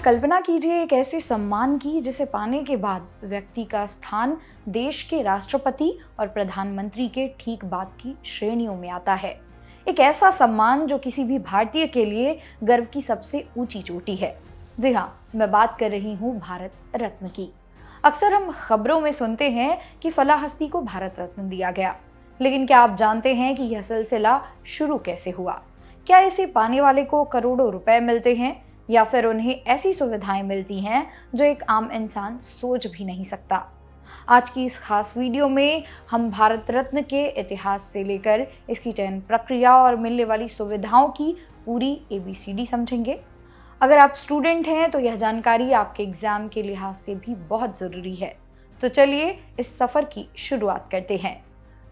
कल्पना कीजिए एक ऐसे सम्मान की जिसे पाने के बाद व्यक्ति का स्थान देश के राष्ट्रपति और प्रधानमंत्री के ठीक बाद की श्रेणियों में आता है। एक ऐसा सम्मान जो किसी भी भारतीय के लिए गर्व की सबसे ऊंची चोटी है। जी हाँ, मैं बात कर रही हूँ भारत रत्न की। अक्सर हम खबरों में सुनते हैं कि फला हस्ती को भारत रत्न दिया गया, लेकिन क्या आप जानते हैं कि यह सिलसिला शुरू कैसे हुआ? क्या इसे पाने वाले को करोड़ों रुपए मिलते हैं या फिर उन्हें ऐसी सुविधाएं मिलती हैं जो एक आम इंसान सोच भी नहीं सकता? आज की इस खास वीडियो में हम भारत रत्न के इतिहास से लेकर इसकी चयन प्रक्रिया और मिलने वाली सुविधाओं की पूरी ABCD समझेंगे। अगर आप स्टूडेंट हैं तो यह जानकारी आपके एग्जाम के लिहाज से भी बहुत ज़रूरी है। तो चलिए इस सफ़र की शुरुआत करते हैं।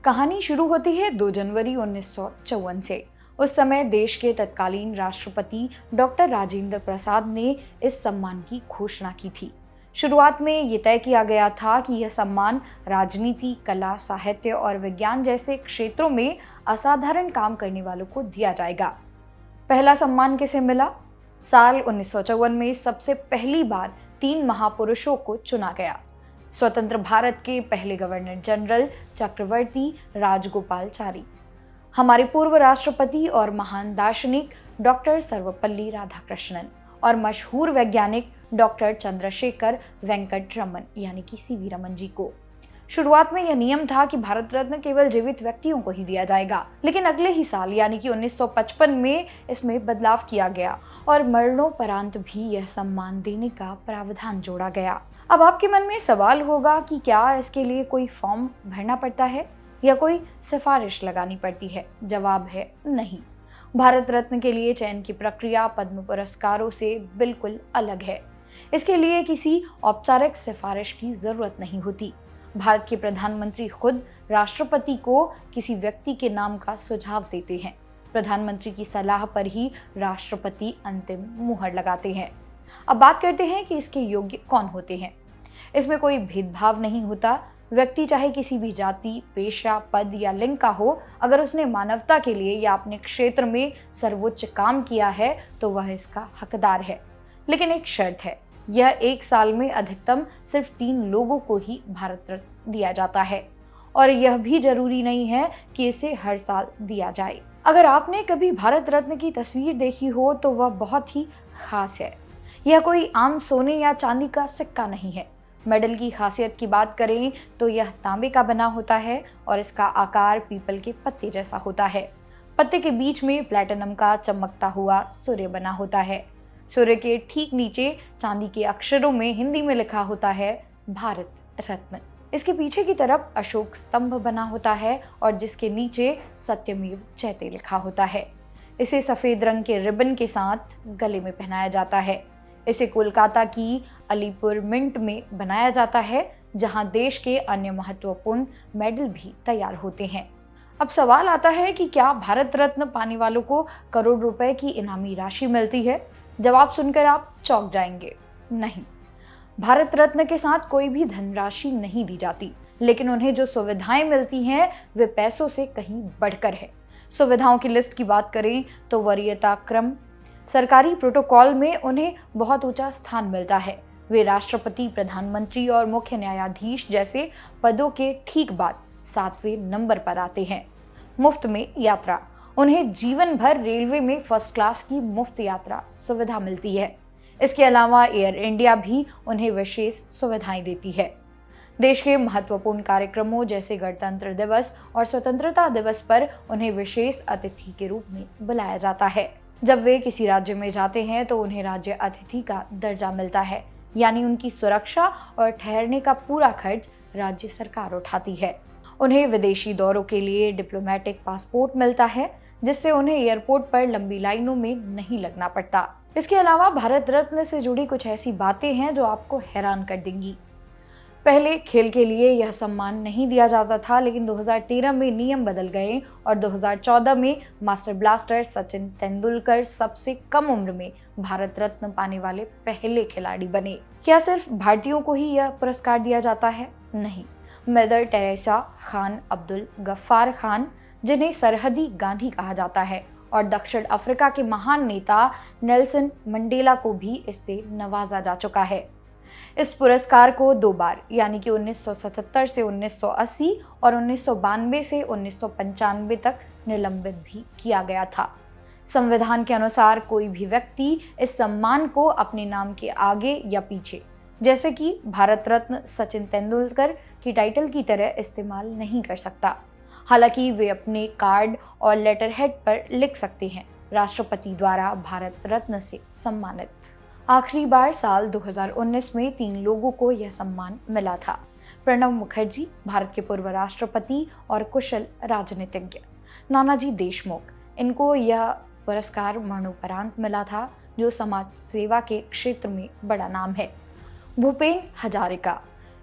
कहानी शुरू होती है 2 जनवरी 1954 से। उस समय देश के तत्कालीन राष्ट्रपति डॉक्टर राजेंद्र प्रसाद ने इस सम्मान की घोषणा की थी। शुरुआत में ये तय किया गया था कि यह सम्मान राजनीति, कला, साहित्य और विज्ञान जैसे क्षेत्रों में असाधारण काम करने वालों को दिया जाएगा। पहला सम्मान किसे मिला? साल 1954 में सबसे पहली बार 3 महापुरुषों को चुना गया। स्वतंत्र भारत के पहले गवर्नर जनरल चक्रवर्ती राजगोपालाचारी, हमारे पूर्व राष्ट्रपति और महान दार्शनिक डॉक्टर सर्वपल्ली राधाकृष्णन और मशहूर वैज्ञानिक डॉक्टर चंद्रशेखर वेंकट रमन यानी कि CV रमन जी को। शुरुआत में यह नियम था कि भारत रत्न केवल जीवित व्यक्तियों को ही दिया जाएगा, लेकिन अगले ही साल यानी कि 1955 में इसमें बदलाव किया गया और मरणोपरांत भी यह सम्मान देने का प्रावधान जोड़ा गया। अब आपके मन में सवाल होगा कि क्या इसके लिए कोई फॉर्म भरना पड़ता है या कोई सिफारिश लगानी पड़ती है? जवाब है नहीं। भारत रत्न के लिए चयन की प्रक्रिया पद्म पुरस्कारों से बिल्कुल अलग है। इसके लिए किसी औपचारिक सिफारिश की जरूरत नहीं होती। भारत के प्रधानमंत्री खुद राष्ट्रपति को किसी व्यक्ति के नाम का सुझाव देते हैं। प्रधानमंत्री की सलाह पर ही राष्ट्रपति अंतिम मुहर लगाते हैं। अब बात करते हैं कि इसके योग्य कौन होते हैं। इसमें कोई भेदभाव नहीं होता। व्यक्ति चाहे किसी भी जाति, पेशा, पद या लिंग का हो, अगर उसने मानवता के लिए या अपने क्षेत्र में सर्वोच्च काम किया है तो वह इसका हकदार है। लेकिन एक शर्त है, यह 1 साल में अधिकतम सिर्फ 3 लोगों को ही भारत रत्न दिया जाता है और यह भी जरूरी नहीं है कि इसे हर साल दिया जाए। अगर आपने कभी भारत रत्न की तस्वीर देखी हो तो वह बहुत ही खास है। यह कोई आम सोने या चांदी का सिक्का नहीं है। मेडल की खासियत की बात करें तो यह तांबे का बना होता है और इसका आकार पीपल के पत्ते जैसा होता है। पत्ते के बीच में प्लैटिनम का चमकता हुआ सूर्य बना होता है। सूर्य के ठीक नीचे चांदी के अक्षरों में हिंदी में लिखा होता है भारत रत्न। इसके पीछे की तरफ अशोक स्तंभ बना होता है और जिसके नीचे सत्यमेव जयते लिखा होता है। इसे सफेद रंग के रिबन के साथ गले में पहनाया जाता है। इसे कोलकाता की अलीपुर मिंट में बनाया जाता है, जहां देश के अन्य महत्वपूर्ण मेडल भी तैयार होते हैं। अब सवाल आता है कि क्या भारत रत्न पाने वालों को करोड़ रुपए की इनामी राशि मिलती है? जवाब सुनकर आप चौंक जाएंगे। नहीं, भारत रत्न के साथ कोई भी धनराशि नहीं दी जाती, लेकिन उन्हें जो सुविधाएं मिलती हैं वे पैसों से कहीं बढ़कर है। सुविधाओं की लिस्ट की बात करें तो वरीयता क्रम, सरकारी प्रोटोकॉल में उन्हें बहुत ऊंचा स्थान मिलता है। वे राष्ट्रपति, प्रधानमंत्री और मुख्य न्यायाधीश जैसे पदों के ठीक बाद 7वें नंबर पर आते हैं। मुफ्त में यात्रा, उन्हें जीवन भर रेलवे में फर्स्ट क्लास की मुफ्त यात्रा सुविधा मिलती है। इसके अलावा एयर इंडिया भी उन्हें विशेष सुविधाएं देती है। देश के महत्वपूर्ण कार्यक्रमों जैसे गणतंत्र दिवस और स्वतंत्रता दिवस पर उन्हें विशेष अतिथि के रूप में बुलाया जाता है। जब वे किसी राज्य में जाते हैं तो उन्हें राज्य अतिथि का दर्जा मिलता है, यानी उनकी सुरक्षा और ठहरने का पूरा खर्च राज्य सरकार उठाती है। उन्हें विदेशी दौरों के लिए डिप्लोमेटिक पासपोर्ट मिलता है, जिससे उन्हें एयरपोर्ट पर लंबी लाइनों में नहीं लगना पड़ता। इसके अलावा भारत रत्न से जुड़ी कुछ ऐसी बातें हैं जो आपको हैरान कर देंगी। पहले खेल के लिए यह सम्मान नहीं दिया जाता था, लेकिन 2013 में नियम बदल गए और 2014 में मास्टर ब्लास्टर सचिन तेंदुलकर सबसे कम उम्र में भारत रत्न पाने वाले पहले खिलाड़ी बने। क्या सिर्फ भारतीयों को ही यह पुरस्कार दिया जाता है? नहीं, मदर टेरेसा, खान अब्दुल गफ्फार खान, जिन्हें सरहदी गांधी कहा जाता है, और दक्षिण अफ्रीका के महान नेता नेल्सन मंडेला को भी इससे नवाजा जा चुका है। इस पुरस्कार को 2 बार यानी कि 1977 से 1980 और 1992 से 1995 तक निलंबित भी किया गया था। संविधान के अनुसार कोई भी व्यक्ति इस सम्मान को अपने नाम के आगे या पीछे, जैसे कि भारत रत्न सचिन तेंदुलकर की टाइटल की तरह इस्तेमाल नहीं कर सकता। हालांकि वे अपने कार्ड और लेटर हेड पर लिख सकते हैं, राष्ट्रपति द्वारा भारत रत्न से सम्मानित। आखिरी बार साल 2019 में 3 लोगों को यह सम्मान मिला था। प्रणब मुखर्जी, भारत के पूर्व राष्ट्रपति और कुशल राजनीतिज्ञ; नानाजी देशमुख, इनको यह पुरस्कार मरणोपरांत मिला था, जो समाज सेवा के क्षेत्र में बड़ा नाम है। भूपेन हजारिका,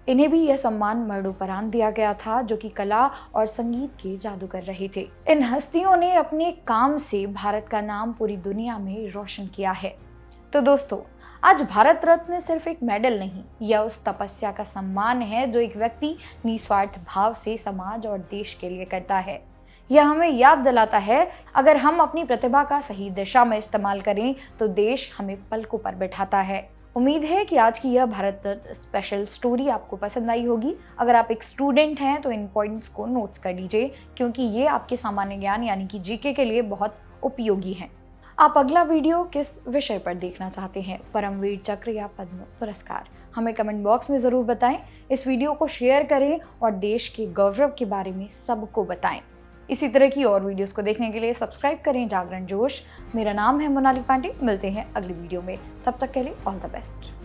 इन्हें भी यह सम्मान मरणोपरांत दिया गया था, जो कि कला और संगीत के जादूगर रहे थे। इन हस्तियों ने अपने काम से भारत का नाम पूरी दुनिया में रोशन किया है। तो दोस्तों, आज भारत रत्न सिर्फ एक मेडल नहीं, यह उस तपस्या का सम्मान है जो एक व्यक्ति निस्वार्थ भाव से समाज और देश के लिए करता है। यह हमें याद दिलाता है, अगर हम अपनी प्रतिभा का सही दिशा में इस्तेमाल करें तो देश हमें पलकों पर बैठाता है। उम्मीद है कि आज की यह भारत रत्न स्पेशल स्टोरी आपको पसंद आई होगी। अगर आप एक स्टूडेंट हैं तो इन पॉइंट्स को नोट्स कर लीजिए, क्योंकि ये आपके सामान्य ज्ञान यानी कि जीके के लिए बहुत उपयोगी हैं। आप अगला वीडियो किस विषय पर देखना चाहते हैं, परमवीर चक्र या पद्म पुरस्कार, हमें कमेंट बॉक्स में ज़रूर बताएं। इस वीडियो को शेयर करें और देश के गौरव के बारे में सबको बताएं। इसी तरह की और वीडियोस को देखने के लिए सब्सक्राइब करें जागरण जोश। मेरा नाम है मोनाली पांडे। मिलते हैं अगली वीडियो में, तब तक के लिए ऑल द बेस्ट।